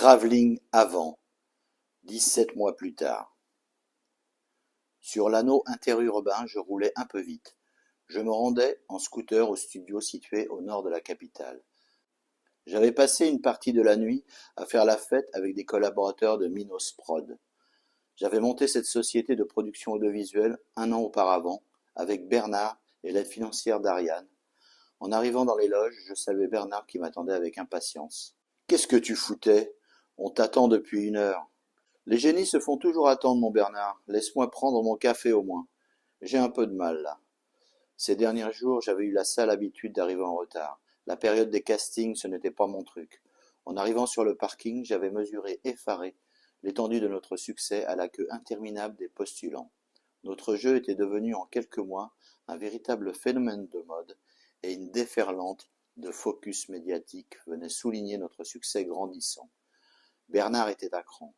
Travelling avant, 17 mois plus tard. Sur l'anneau interurbain, je roulais un peu vite. Je me rendais en scooter au studio situé au nord de la capitale. J'avais passé une partie de la nuit à faire la fête avec des collaborateurs de Minos Prod. J'avais monté cette société de production audiovisuelle un an auparavant, avec Bernard et l'aide financière d'Ariane. En arrivant dans les loges, je savais Bernard qui m'attendait avec impatience. « Qu'est-ce que tu foutais ? On t'attend depuis 1 heure. » « Les génies se font toujours attendre, mon Bernard. Laisse-moi prendre mon café au moins. J'ai un peu de mal là. » Ces derniers jours, j'avais eu la sale habitude d'arriver en retard. La période des castings, ce n'était pas mon truc. En arrivant sur le parking, j'avais mesuré, effaré, l'étendue de notre succès à la queue interminable des postulants. Notre jeu était devenu en quelques mois un véritable phénomène de mode et une déferlante de focus médiatique venait souligner notre succès grandissant. Bernard était à cran.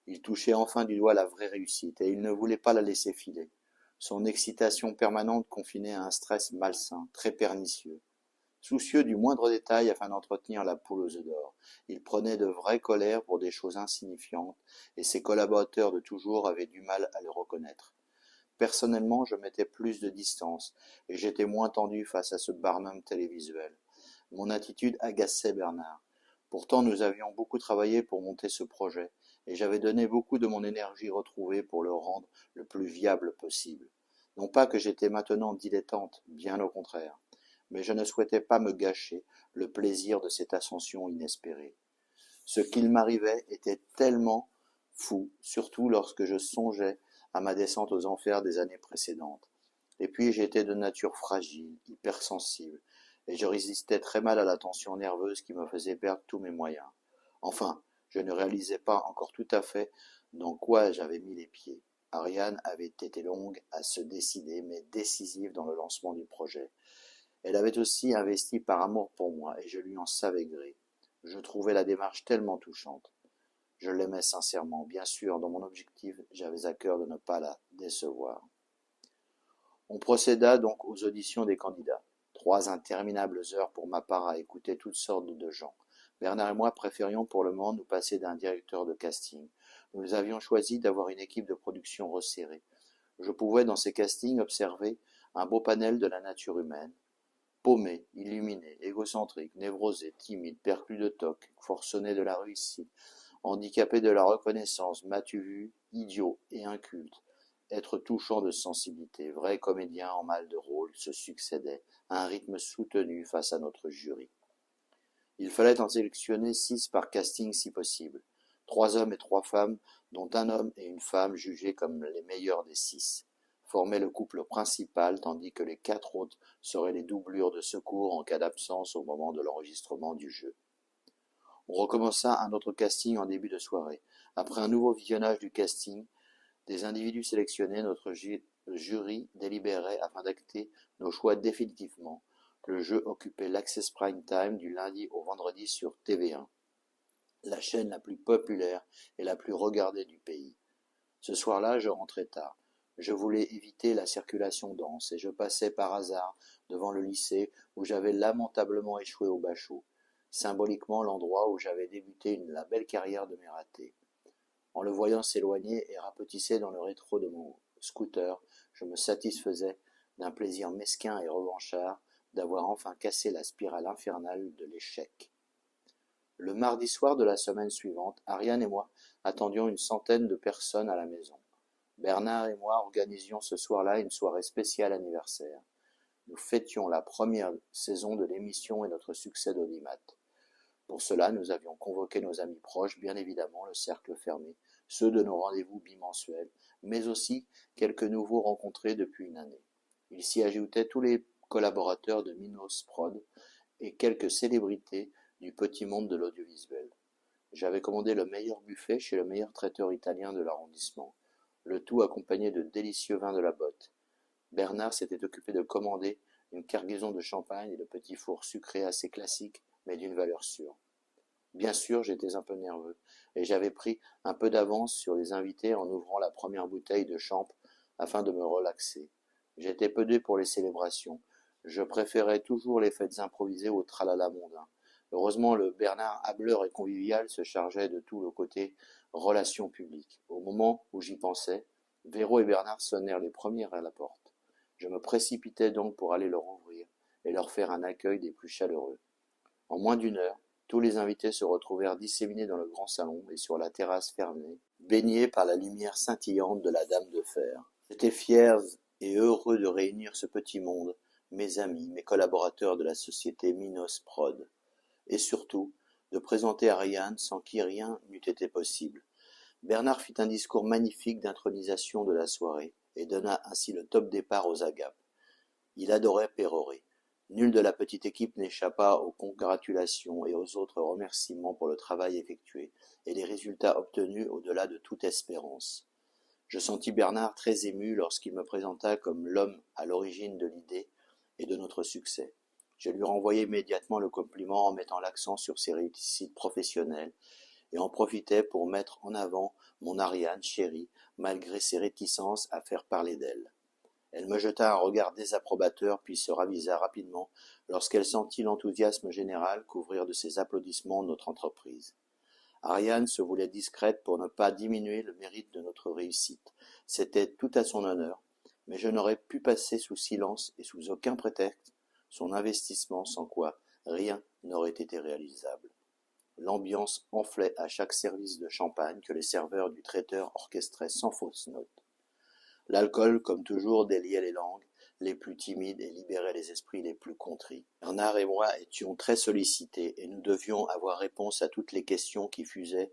Il touchait enfin du doigt la vraie réussite et il ne voulait pas la laisser filer. Son excitation permanente confinait à un stress malsain, très pernicieux. Soucieux du moindre détail afin d'entretenir la poule aux œufs d'or, il prenait de vraies colères pour des choses insignifiantes et ses collaborateurs de toujours avaient du mal à le reconnaître. Personnellement, je mettais plus de distance et j'étais moins tendu face à ce Barnum télévisuel. Mon attitude agaçait Bernard. Pourtant, nous avions beaucoup travaillé pour monter ce projet et j'avais donné beaucoup de mon énergie retrouvée pour le rendre le plus viable possible. Non pas que j'étais maintenant dilettante, bien au contraire, mais je ne souhaitais pas me gâcher le plaisir de cette ascension inespérée. Ce qu'il m'arrivait était tellement fou, surtout lorsque je songeais à ma descente aux enfers des années précédentes. Et puis j'étais de nature fragile, hypersensible, et je résistais très mal à la tension nerveuse qui me faisait perdre tous mes moyens. Enfin, je ne réalisais pas encore tout à fait dans quoi j'avais mis les pieds. Ariane avait été longue à se décider, mais décisive dans le lancement du projet. Elle avait aussi investi par amour pour moi, et je lui en savais gré. Je trouvais la démarche tellement touchante. Je l'aimais sincèrement. Bien sûr, dans mon objectif, j'avais à cœur de ne pas la décevoir. On procéda donc aux auditions des candidats. 3 interminables heures pour ma part à écouter toutes sortes de gens. Bernard et moi préférions pour le moment nous passer d'un directeur de casting. Nous avions choisi d'avoir une équipe de production resserrée. Je pouvais dans ces castings observer un beau panel de la nature humaine. Paumé, illuminé, égocentrique, névrosé, timide, perclus de toc, forcené de la réussite, handicapé de la reconnaissance, m'as-tu vu, idiot et inculte, être touchant de sensibilité, vrai comédien en mal de rôle, se succédaient, à un rythme soutenu face à notre jury. Il fallait en sélectionner 6 par casting si possible. 3 hommes et 3 femmes, dont un homme et une femme jugés comme les meilleurs des 6, formaient le couple principal, tandis que les 4 autres seraient les doublures de secours en cas d'absence au moment de l'enregistrement du jeu. On recommença un autre casting en début de soirée. Après un nouveau visionnage du casting, des individus sélectionnés, notre jury délibérait afin d'acter nos choix définitivement. Le jeu occupait l'Access Prime Time du lundi au vendredi sur TV1, la chaîne la plus populaire et la plus regardée du pays. Ce soir-là, je rentrais tard. Je voulais éviter la circulation dense et je passais par hasard devant le lycée où j'avais lamentablement échoué au bachot, symboliquement l'endroit où j'avais débuté la belle carrière de mes ratés. En le voyant s'éloigner et rapetisser dans le rétro de mon scooter, je me satisfaisais d'un plaisir mesquin et revanchard d'avoir enfin cassé la spirale infernale de l'échec. Le mardi soir de la semaine suivante, Ariane et moi attendions une centaine de personnes à la maison. Bernard et moi organisions ce soir-là une soirée spéciale anniversaire. Nous fêtions la première saison de l'émission et notre succès d'audimat. Pour cela, nous avions convoqué nos amis proches, bien évidemment, le cercle fermé, ceux de nos rendez-vous bimensuels, mais aussi quelques nouveaux rencontrés depuis une année. Il s'y ajoutait tous les collaborateurs de Minos Prod et quelques célébrités du petit monde de l'audiovisuel. J'avais commandé le meilleur buffet chez le meilleur traiteur italien de l'arrondissement, le tout accompagné de délicieux vins de la botte. Bernard s'était occupé de commander une cargaison de champagne et de petits fours sucrés assez classiques, mais d'une valeur sûre. Bien sûr, j'étais un peu nerveux, et j'avais pris un peu d'avance sur les invités en ouvrant la première bouteille de champ afin de me relaxer. J'étais peu doué pour les célébrations. Je préférais toujours les fêtes improvisées au tralala mondain. Heureusement, le Bernard hâbleur et convivial se chargeait de tout le côté relations publiques. Au moment où j'y pensais, Véro et Bernard sonnèrent les premiers à la porte. Je me précipitai donc pour aller leur ouvrir et leur faire un accueil des plus chaleureux. En moins d'une heure, tous les invités se retrouvèrent disséminés dans le grand salon et sur la terrasse fermée, baignés par la lumière scintillante de la Dame de Fer. J'étais fier et heureux de réunir ce petit monde, mes amis, mes collaborateurs de la société Minos Prod, et surtout de présenter Ariane sans qui rien n'eût été possible. Bernard fit un discours magnifique d'intronisation de la soirée et donna ainsi le top départ aux agapes. Il adorait pérorer. Nul de la petite équipe n'échappa aux congratulations et aux autres remerciements pour le travail effectué et les résultats obtenus au-delà de toute espérance. Je sentis Bernard très ému lorsqu'il me présenta comme l'homme à l'origine de l'idée et de notre succès. Je lui renvoyai immédiatement le compliment en mettant l'accent sur ses réussites professionnelles et en profitai pour mettre en avant mon Ariane chérie, malgré ses réticences à faire parler d'elle. Elle me jeta un regard désapprobateur puis se ravisa rapidement lorsqu'elle sentit l'enthousiasme général couvrir de ses applaudissements notre entreprise. Ariane se voulait discrète pour ne pas diminuer le mérite de notre réussite. C'était tout à son honneur, mais je n'aurais pu passer sous silence et sous aucun prétexte son investissement sans quoi rien n'aurait été réalisable. L'ambiance enflait à chaque service de champagne que les serveurs du traiteur orchestraient sans fausse note. L'alcool, comme toujours, déliait les langues les plus timides et libérait les esprits les plus contrits. Bernard et moi étions très sollicités et nous devions avoir réponse à toutes les questions qui fusaient,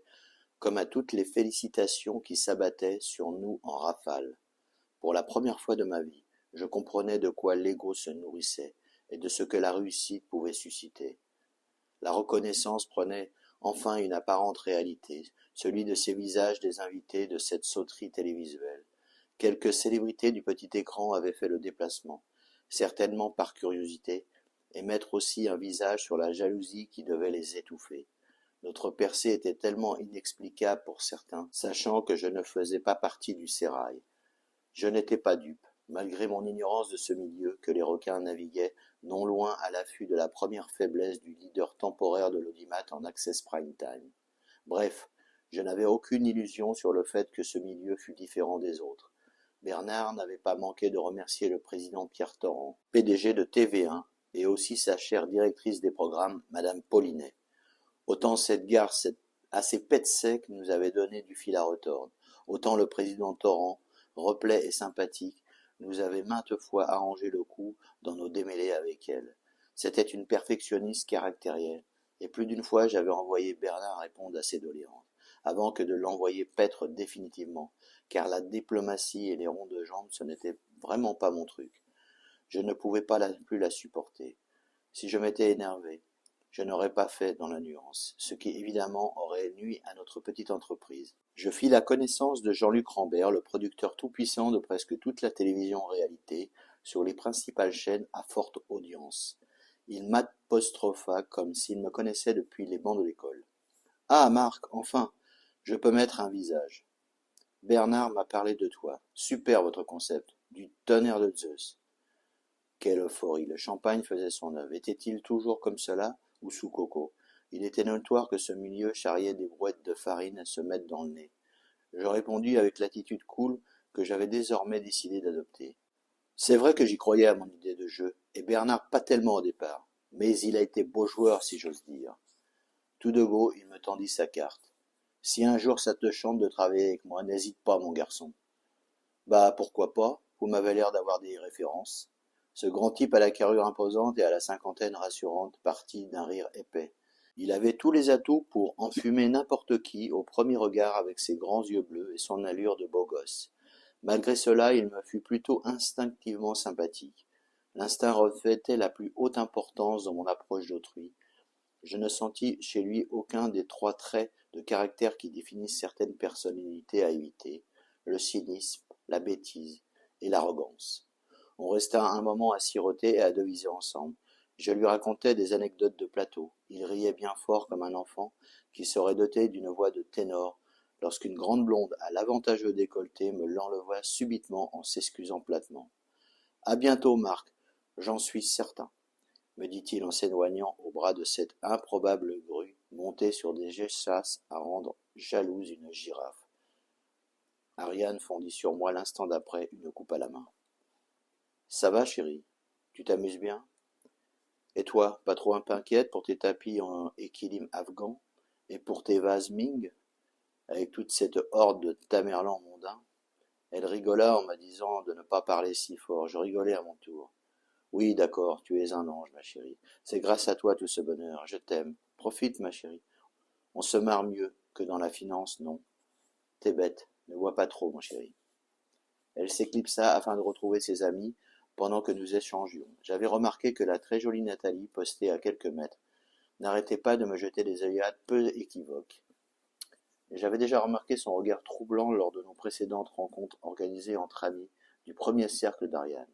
comme à toutes les félicitations qui s'abattaient sur nous en rafale. Pour la première fois de ma vie, je comprenais de quoi l'ego se nourrissait et de ce que la réussite pouvait susciter. La reconnaissance prenait enfin une apparente réalité, celui de ces visages des invités de cette sauterie télévisuelle. Quelques célébrités du petit écran avaient fait le déplacement, certainement par curiosité, et mettre aussi un visage sur la jalousie qui devait les étouffer. Notre percée était tellement inexplicable pour certains, sachant que je ne faisais pas partie du sérail. Je n'étais pas dupe, malgré mon ignorance de ce milieu, que les requins naviguaient non loin à l'affût de la première faiblesse du leader temporaire de l'audimat en access prime time. Bref, je n'avais aucune illusion sur le fait que ce milieu fût différent des autres. Bernard n'avait pas manqué de remercier le président Pierre Torrent, PDG de TV1, et aussi sa chère directrice des programmes, Madame Paulinet. Autant cette gare assez pète sec nous avait donné du fil à retordre, autant le président Torrent, replet et sympathique, nous avait maintes fois arrangé le coup dans nos démêlés avec elle. C'était une perfectionniste caractérielle, et plus d'une fois j'avais envoyé Bernard répondre à ses doléances, avant que de l'envoyer paître définitivement, car la diplomatie et les ronds de jambes, ce n'était vraiment pas mon truc. Je ne pouvais pas plus la supporter. Si je m'étais énervé, je n'aurais pas fait dans la nuance, ce qui évidemment aurait nui à notre petite entreprise. Je fis la connaissance de Jean-Luc Rambert, le producteur tout-puissant de presque toute la télévision en réalité, sur les principales chaînes à forte audience. Il m'apostropha comme s'il me connaissait depuis les bancs de l'école. « Ah, Marc, enfin, je peux mettre un visage. Bernard m'a parlé de toi. Super votre concept. Du tonnerre de Zeus. » Quelle euphorie! Le champagne faisait son œuvre. Était-il toujours comme cela, ou sous coco? Il était notoire que ce milieu charriait des brouettes de farine à se mettre dans le nez. Je répondis avec l'attitude cool que j'avais désormais décidé d'adopter. C'est vrai que j'y croyais à mon idée de jeu, et Bernard pas tellement au départ, mais il a été beau joueur si j'ose dire. Tout de go, il me tendit sa carte. Si un jour ça te chante de travailler avec moi, n'hésite pas, mon garçon. Bah, pourquoi pas, vous m'avez l'air d'avoir des références. Ce grand type à la carrure imposante et à la cinquantaine rassurante partit d'un rire épais. Il avait tous les atouts pour enfumer n'importe qui au premier regard avec ses grands yeux bleus et son allure de beau gosse. Malgré cela, il me fut plutôt instinctivement sympathique. L'instinct revêtait la plus haute importance dans mon approche d'autrui. Je ne sentis chez lui aucun des trois traits de caractère qui définissent certaines personnalités à éviter, le cynisme, la bêtise et l'arrogance. On resta un moment à siroter et à deviser ensemble. Je lui racontais des anecdotes de plateau. Il riait bien fort comme un enfant qui serait doté d'une voix de ténor lorsqu'une grande blonde à l'avantageux décolleté me l'enleva subitement en s'excusant platement. « À bientôt, Marc, j'en suis certain. » me dit-il en s'éloignant au bras de cette improbable grue montée sur des échasses à rendre jalouse une girafe. Ariane fondit sur moi l'instant d'après, une coupe à la main. Ça va, chérie? Tu t'amuses bien? Et toi, pas trop un peu inquiète pour tes tapis en équilibre afghan et pour tes vases Ming, avec toute cette horde de tamerlans mondains? Elle rigola en me disant de ne pas parler si fort. Je rigolais à mon tour. Oui, d'accord, tu es un ange, ma chérie. C'est grâce à toi tout ce bonheur. Je t'aime. Profite, ma chérie. On se marre mieux que dans la finance, non? T'es bête. Ne bois pas trop, mon chéri. Elle s'éclipsa afin de retrouver ses amis pendant que nous échangions. J'avais remarqué que la très jolie Nathalie, postée à quelques mètres, n'arrêtait pas de me jeter des œillades peu équivoques. J'avais déjà remarqué son regard troublant lors de nos précédentes rencontres organisées entre amis du premier cercle d'Ariane.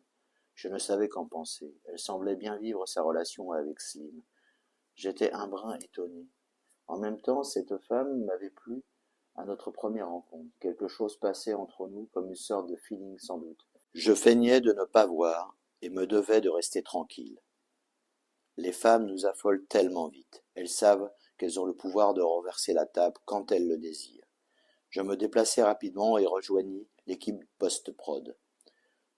Je ne savais qu'en penser. Elle semblait bien vivre sa relation avec Slim. J'étais un brin étonné. En même temps, cette femme m'avait plu à notre première rencontre. Quelque chose passait entre nous comme une sorte de feeling sans doute. Je feignais de ne pas voir et me devais de rester tranquille. Les femmes nous affolent tellement vite. Elles savent qu'elles ont le pouvoir de renverser la table quand elles le désirent. Je me déplaçai rapidement et rejoignis l'équipe post-prod.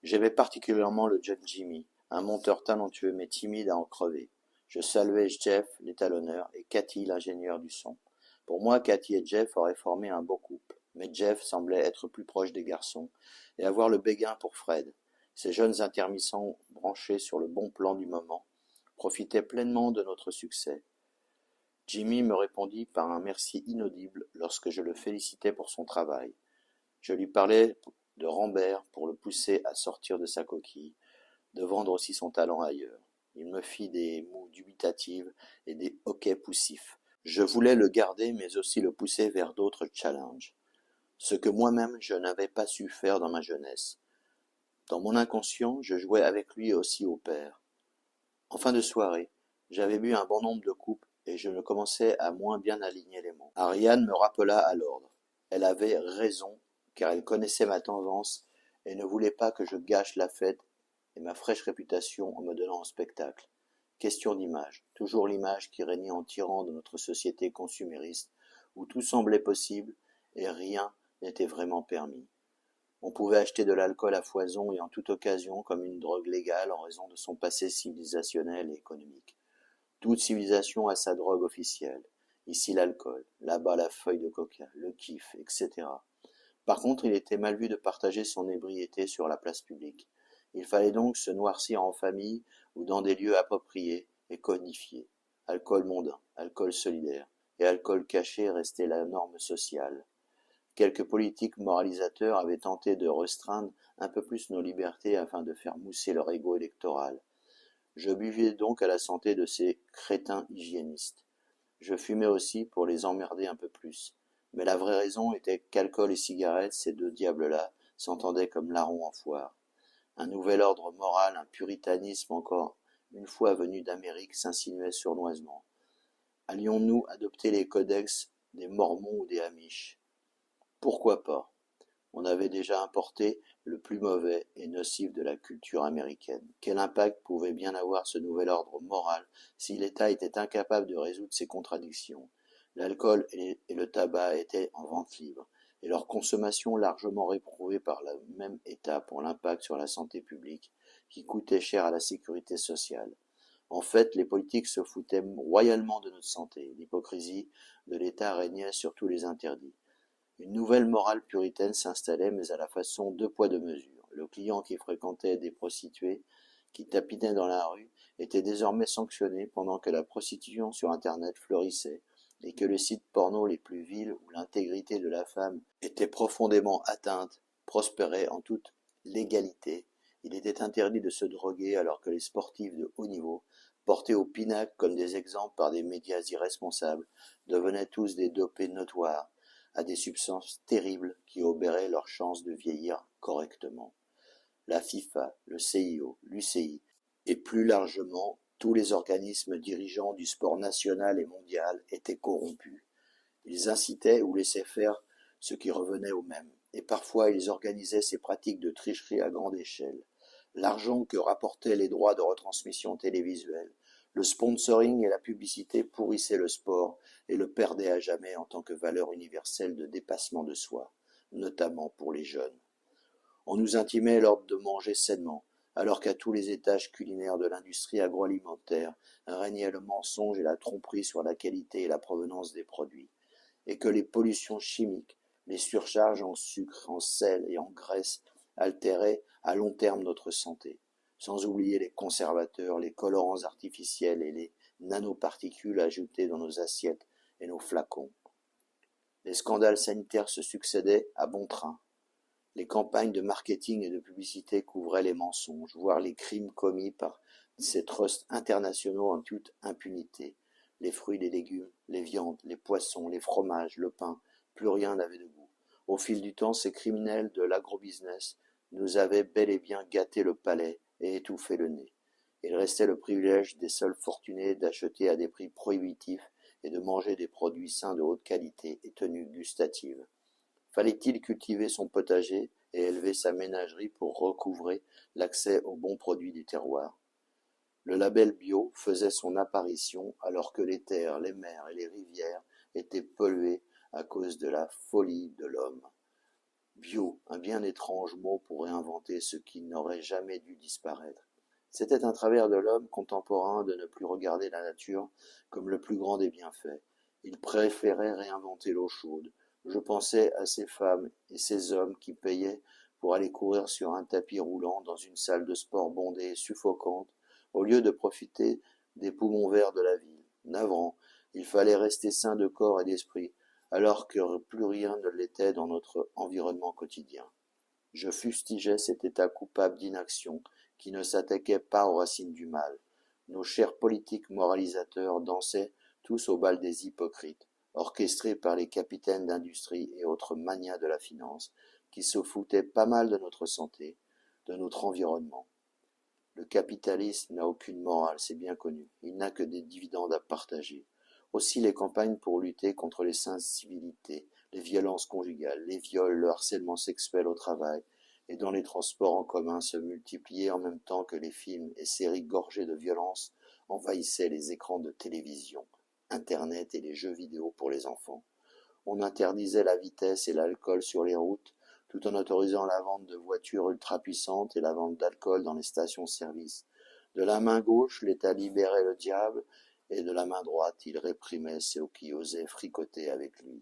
J'aimais particulièrement le jeune Jimmy, un monteur talentueux mais timide à en crever. Je saluai Jeff, l'étalonneur, et Cathy, l'ingénieur du son. Pour moi, Cathy et Jeff auraient formé un beau couple, mais Jeff semblait être plus proche des garçons et avoir le béguin pour Fred. Ces jeunes intermittents branchés sur le bon plan du moment profitaient pleinement de notre succès. Jimmy me répondit par un merci inaudible lorsque je le félicitais pour son travail. Je lui parlais de Rambert pour le pousser à sortir de sa coquille, de vendre aussi son talent ailleurs. Il me fit des mots dubitatives et des hoquets poussifs. Je voulais le garder mais aussi le pousser vers d'autres challenges, ce que moi-même je n'avais pas su faire dans ma jeunesse. Dans mon inconscient, je jouais avec lui aussi au père. En fin de soirée, j'avais bu un bon nombre de coupes et je me commençais à moins bien aligner les mots. Ariane me rappela à l'ordre. Elle avait raison, car elle connaissait ma tendance et ne voulait pas que je gâche la fête et ma fraîche réputation en me donnant en spectacle. Question d'image, toujours l'image qui régnait en tyran de notre société consumériste, où tout semblait possible et rien n'était vraiment permis. On pouvait acheter de l'alcool à foison et en toute occasion comme une drogue légale en raison de son passé civilisationnel et économique. Toute civilisation a sa drogue officielle. Ici l'alcool, là-bas la feuille de coca, le kiff, etc. Par contre, il était mal vu de partager son ébriété sur la place publique. Il fallait donc se noircir en famille ou dans des lieux appropriés et codifiés. Alcool mondain, alcool solidaire et alcool caché restait la norme sociale. Quelques politiques moralisateurs avaient tenté de restreindre un peu plus nos libertés afin de faire mousser leur ego électoral. Je buvais donc à la santé de ces crétins hygiénistes. Je fumais aussi pour les emmerder un peu plus. Mais la vraie raison était qu'alcool et cigarettes, ces deux diables-là, s'entendaient comme larrons en foire. Un nouvel ordre moral, un puritanisme encore une fois venu d'Amérique s'insinuait sournoisement. Allions-nous adopter les codex des Mormons ou des Amish? Pourquoi pas? On avait déjà importé le plus mauvais et nocif de la culture américaine. Quel impact pouvait bien avoir ce nouvel ordre moral si l'État était incapable de résoudre ces contradictions? L'alcool et le tabac étaient en vente libre, et leur consommation largement réprouvée par le même État pour l'impact sur la santé publique, qui coûtait cher à la sécurité sociale. En fait, les politiques se foutaient royalement de notre santé. L'hypocrisie de l'État régnait sur tous les interdits. Une nouvelle morale puritaine s'installait, mais à la façon deux poids deux mesures. Le client qui fréquentait des prostituées, qui tapinait dans la rue, était désormais sanctionné pendant que la prostitution sur Internet fleurissait et que les sites porno les plus vils où l'intégrité de la femme était profondément atteinte prospéraient en toute légalité. Il était interdit de se droguer alors que les sportifs de haut niveau, portés au pinacle comme des exemples par des médias irresponsables, devenaient tous des dopés notoires, à des substances terribles qui obéraient leurs chances de vieillir correctement. La FIFA, le CIO, l'UCI et plus largement tous les organismes dirigeants du sport national et mondial étaient corrompus. Ils incitaient ou laissaient faire ce qui revenait au même, et parfois ils organisaient ces pratiques de tricherie à grande échelle. L'argent que rapportaient les droits de retransmission télévisuelle Le sponsoring et la publicité pourrissaient le sport et le perdaient à jamais en tant que valeur universelle de dépassement de soi, notamment pour les jeunes. On nous intimait l'ordre de manger sainement, alors qu'à tous les étages culinaires de l'industrie agroalimentaire régnait le mensonge et la tromperie sur la qualité et la provenance des produits, et que les pollutions chimiques, les surcharges en sucre, en sel et en graisse altéraient à long terme notre santé, sans oublier les conservateurs, les colorants artificiels et les nanoparticules ajoutées dans nos assiettes et nos flacons. Les scandales sanitaires se succédaient à bon train. Les campagnes de marketing et de publicité couvraient les mensonges, voire les crimes commis par ces trusts internationaux en toute impunité. Les fruits, les légumes, les viandes, les poissons, les fromages, le pain, plus rien n'avait de goût. Au fil du temps, ces criminels de l'agrobusiness nous avaient bel et bien gâté le palais et étouffé le nez. Il restait le privilège des seuls fortunés d'acheter à des prix prohibitifs et de manger des produits sains de haute qualité et tenue gustative. Fallait-il cultiver son potager et élever sa ménagerie pour recouvrer l'accès aux bons produits du terroir? Le label bio faisait son apparition alors que les terres, les mers et les rivières étaient polluées à cause de la folie de l'homme. Bio, un bien étrange mot pour réinventer ce qui n'aurait jamais dû disparaître. C'était un travers de l'homme contemporain de ne plus regarder la nature comme le plus grand des bienfaits. Il préférait réinventer l'eau chaude. Je pensais à ces femmes et ces hommes qui payaient pour aller courir sur un tapis roulant dans une salle de sport bondée et suffocante, au lieu de profiter des poumons verts de la ville. Navrant, il fallait rester sain de corps et d'esprit, alors que plus rien ne l'était dans notre environnement quotidien. Je fustigeais cet état coupable d'inaction qui ne s'attaquait pas aux racines du mal. Nos chers politiques moralisateurs dansaient tous au bal des hypocrites, orchestrés par les capitaines d'industrie et autres magnats de la finance, qui se foutaient pas mal de notre santé, de notre environnement. Le capitalisme n'a aucune morale, c'est bien connu. Il n'a que des dividendes à partager. Aussi les campagnes pour lutter contre les incivilités, les violences conjugales, les viols, le harcèlement sexuel au travail et dans les transports en commun se multipliaient en même temps que les films et séries gorgés de violence envahissaient les écrans de télévision, Internet et les jeux vidéo pour les enfants. On interdisait la vitesse et l'alcool sur les routes, tout en autorisant la vente de voitures ultra-puissantes et la vente d'alcool dans les stations-service. De la main gauche, l'État libérait le diable, et de la main droite, il réprimait ceux qui osaient fricoter avec lui.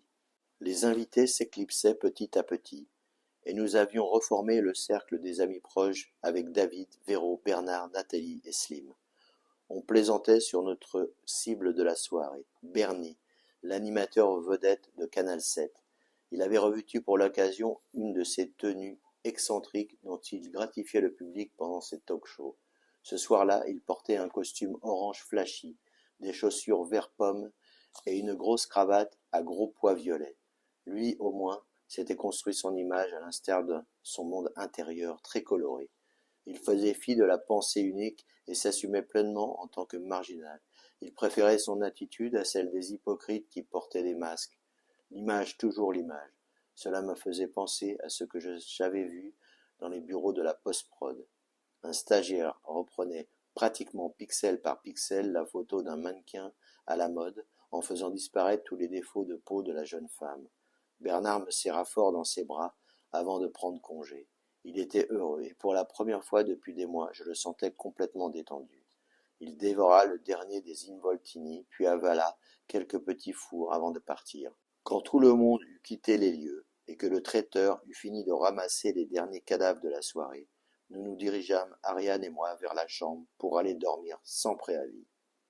Les invités s'éclipsaient petit à petit, et nous avions reformé le cercle des amis proches avec David, Véro, Bernard, Nathalie et Slim. On plaisantait sur notre cible de la soirée, Bernie, l'animateur vedette de Canal 7. Il avait revêtu pour l'occasion une de ces tenues excentriques dont il gratifiait le public pendant ses talk-shows. Ce soir-là, il portait un costume orange flashy, des chaussures vert pomme et une grosse cravate à gros pois violets. Lui, au moins, s'était construit son image à l'instar de son monde intérieur très coloré. Il faisait fi de la pensée unique et s'assumait pleinement en tant que marginal. Il préférait son attitude à celle des hypocrites qui portaient des masques. L'image, toujours l'image. Cela me faisait penser à ce que j'avais vu dans les bureaux de la post-prod. Un stagiaire reprenait pratiquement pixel par pixel la photo d'un mannequin à la mode en faisant disparaître tous les défauts de peau de la jeune femme. Bernard me serra fort dans ses bras avant de prendre congé. Il était heureux et pour la première fois depuis des mois, je le sentais complètement détendu. Il dévora le dernier des involtini, puis avala quelques petits fours avant de partir. Quand tout le monde eut quitté les lieux et que le traiteur eut fini de ramasser les derniers cadavres de la soirée, nous nous dirigeâmes, Ariane et moi, vers la chambre pour aller dormir sans préavis.